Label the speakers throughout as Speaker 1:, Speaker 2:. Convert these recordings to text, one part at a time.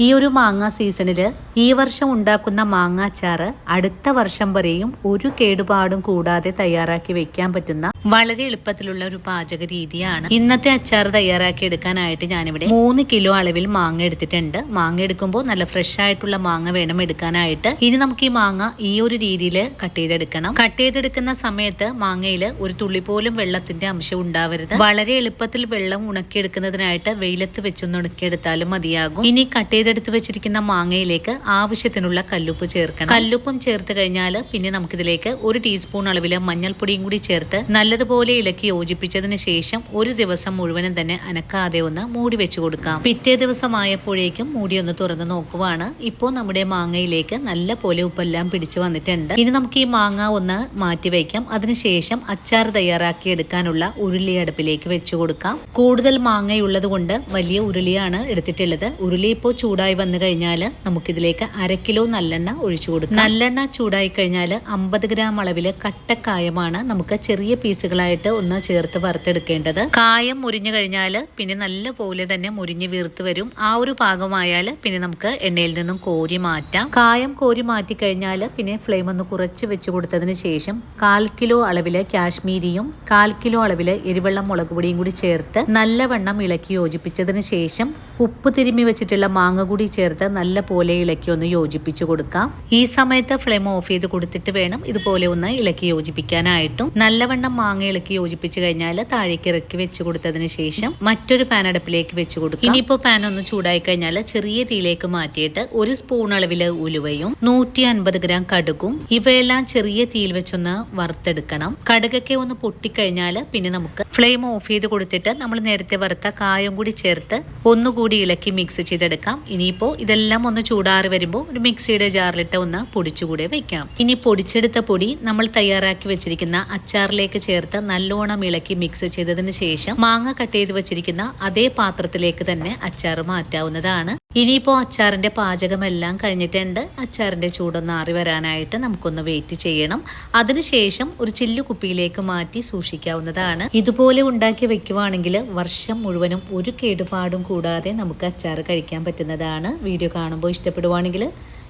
Speaker 1: ഈ ഒരു മാങ്ങ സീസണിൽ ഈ വർഷം ഉണ്ടാക്കുന്ന മാങ്ങാച്ചാറ് അടുത്ത വർഷം വരെയും ഒരു കേടുപാടും കൂടാതെ തയ്യാറാക്കി വെക്കാൻ പറ്റുന്ന വളരെ എളുപ്പത്തിലുള്ള ഒരു പാചക രീതിയാണ്. ഇന്നത്തെ അച്ചാർ തയ്യാറാക്കി എടുക്കാനായിട്ട് ഞാനിവിടെ 3 കിലോ അളവിൽ മാങ്ങ എടുത്തിട്ടുണ്ട്. മാങ്ങ എടുക്കുമ്പോൾ നല്ല ഫ്രഷ് ആയിട്ടുള്ള മാങ്ങ വേണം എടുക്കാനായിട്ട്. ഇനി നമുക്ക് ഈ മാങ്ങ ഈ ഒരു രീതിയിൽ കട്ട് ചെയ്തെടുക്കണം. കട്ട് ചെയ്തെടുക്കുന്ന സമയത്ത് മാങ്ങയിൽ ഒരു തുള്ളി പോലും വെള്ളത്തിന്റെ അംശം ഉണ്ടാവരുത്. വളരെ എളുപ്പത്തിൽ വെള്ളം ഉണക്കിയെടുക്കുന്നതിനായിട്ട് വെയിലത്ത് വെച്ചൊന്ന് ഉണക്കിയെടുത്താലും മതിയാകും. ഇനി കട്ട് ചെയ്തെടുത്ത് വെച്ചിരിക്കുന്ന മാങ്ങയിലേക്ക് ആവശ്യത്തിനുള്ള കല്ലുപ്പ് ചേർക്കണം. കല്ലുപ്പും ചേർത്ത് കഴിഞ്ഞാൽ പിന്നെ നമുക്കിതിലേക്ക് 1 ടീസ്പൂൺ അളവിൽ മഞ്ഞൾപ്പൊടിയും കൂടി ചേർത്ത് നല്ലതുപോലെ ഇളക്കി യോജിപ്പിച്ചതിന് ശേഷം ഒരു ദിവസം മുഴുവനും തന്നെ അനക്കാതെ ഒന്ന് മൂടി വെച്ച് കൊടുക്കാം. പിറ്റേ ദിവസമായപ്പോഴേക്കും മൂടി ഒന്ന് തുറന്ന് നോക്കുവാണ്. ഇപ്പോൾ നമ്മുടെ മാങ്ങയിലേക്ക് നല്ല പോലെ ഉപ്പെല്ലാം പിടിച്ചു വന്നിട്ടുണ്ട്. ഇനി നമുക്ക് ഈ മാങ്ങ ഒന്ന് മാറ്റി വയ്ക്കാം. അതിനുശേഷം അച്ചാർ തയ്യാറാക്കി എടുക്കാനുള്ള ഉരുളി അടുപ്പിലേക്ക് വെച്ചു കൊടുക്കാം. കൂടുതൽ മാങ്ങയുള്ളത് കൊണ്ട് വലിയ ഉരുളിയാണ് എടുത്തിട്ടുള്ളത്. ഉരുളി ഇപ്പോൾ ചൂടായി വന്നു കഴിഞ്ഞാൽ നമുക്കിതിലേക്ക് 1/2 കിലോ നല്ലെണ്ണ ഒഴിച്ചു കൊടുക്കാം. നല്ലെണ്ണ ചൂടായി കഴിഞ്ഞാൽ 50 ഗ്രാം അളവില് കട്ടക്കായമാണ് നമുക്ക് ചെറിയ പീസുകളായിട്ട് ഒന്ന് ചേർത്ത് വറുത്തെടുക്കേണ്ടത്. കായം മുരിഞ്ഞു കഴിഞ്ഞാൽ പിന്നെ നല്ല പോലെ തന്നെ മുരിഞ്ഞ് വീർത്ത് വരും. ആ ഒരു പാകമായാൽ പിന്നെ നമുക്ക് എണ്ണയിൽ നിന്നും കോരി മാറ്റാം. കായം കോരി മാറ്റി കഴിഞ്ഞാൽ പിന്നെ ഫ്ലെയിം ഒന്ന് കുറച്ച് വെച്ച് കൊടുത്തതിന് ശേഷം 1/4 കിലോ അളവില് കാശ്മീരിയും 1/4 കിലോ അളവില് എരിവെള്ളം മുളക് പൊടിയും കൂടി ചേർത്ത് നല്ലവണ്ണം ഇളക്കി യോജിപ്പിച്ചതിന് ശേഷം ഉപ്പ് തിരുമ്മി വെച്ചിട്ടുള്ള മാങ്ങ കൂടി ചേർത്ത് നല്ല പോലെ ഇളക്കി ഒന്ന് യോജിപ്പിച്ചു കൊടുക്കാം. ഈ സമയത്ത് ഫ്ലെയിം ഓഫ് ചെയ്ത് കൊടുത്തിട്ട് വേണം ഇതുപോലെ ഒന്ന് ഇളക്കി യോജിപ്പിക്കാനായിട്ടും. നല്ലവണ്ണം മാങ്ങ ഇളക്കി യോജിപ്പിച്ചു കഴിഞ്ഞാൽ താഴേക്ക് ഇറക്കി വെച്ച് കൊടുത്തതിന് ശേഷം മറ്റൊരു പാൻ അടുപ്പിലേക്ക് വെച്ച് കൊടുക്കാം. ഇനിയിപ്പോ പാൻ ഒന്ന് ചൂടായി കഴിഞ്ഞാൽ ചെറിയ തീയിലേക്ക് മാറ്റിയിട്ട് 1 സ്പൂൺ അളവില് ഉലുവയും 150 ഗ്രാം കടുകും ഇവയെല്ലാം ചെറിയ തീയിൽ വെച്ചൊന്ന് വറുത്തെടുക്കണം. കടുകൊക്കെ ഒന്ന് പൊട്ടിക്കഴിഞ്ഞാൽ പിന്നെ നമുക്ക് ഫ്ലെയിം ഓഫ് ചെയ്ത് കൊടുത്തിട്ട് നമ്മൾ നേരത്തെ വറുത്ത കായം കൂടി ചേർത്ത് ഒന്നുകൂടി ഇളക്കി മിക്സ് ചെയ്തെടുക്കാം. ഇനിയിപ്പോ ഇതെല്ലാം ഒന്ന് ചൂടാറി വരുമ്പോൾ ഒരു മിക്സിയുടെ ജാറിലിട്ട് ഒന്ന് പൊടിച്ചുകൂടെ വെക്കാം. ഇനി പൊടിച്ചെടുത്ത പൊടി നമ്മൾ തയ്യാറാക്കി വെച്ചിരിക്കുന്ന അച്ചാറിലേക്ക് ചേർത്ത് നല്ലോണം ഇളക്കി മിക്സ് ചെയ്തതിന് ശേഷം മാങ്ങ കട്ട് ചെയ്ത് വെച്ചിരിക്കുന്ന അതേ പാത്രത്തിലേക്ക് തന്നെ അച്ചാർ മാറ്റാവുന്നതാണ്. ഇനിയിപ്പോ അച്ചാറിന്റെ പാചകമെല്ലാം കഴിഞ്ഞിട്ടുണ്ട്. അച്ചാറിന്റെ ചൂടൊന്ന് ആറി വരാനായിട്ട് നമുക്കൊന്ന് വെയിറ്റ് ചെയ്യണം. അതിനുശേഷം ഒരു ചില്ലു കുപ്പിയിലേക്ക് മാറ്റി സൂക്ഷിക്കാവുന്നതാണ്. ഇതുപോലെ ഉണ്ടാക്കി വെക്കുവാണെങ്കിൽ വർഷം മുഴുവനും ഒരു കേടുപാടും കൂടാതെ നമുക്ക് അച്ചാർ കഴിക്കാൻ പറ്റുന്നതാണ്. വീഡിയോ കാണുമ്പോൾ ഇഷ്ടപ്പെടുവാണെങ്കിൽ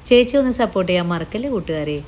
Speaker 1: ചേച്ചി ഒന്ന് സപ്പോർട്ട് ചെയ്യാൻ മറക്കല്ലേ കൂട്ടുകാരെ.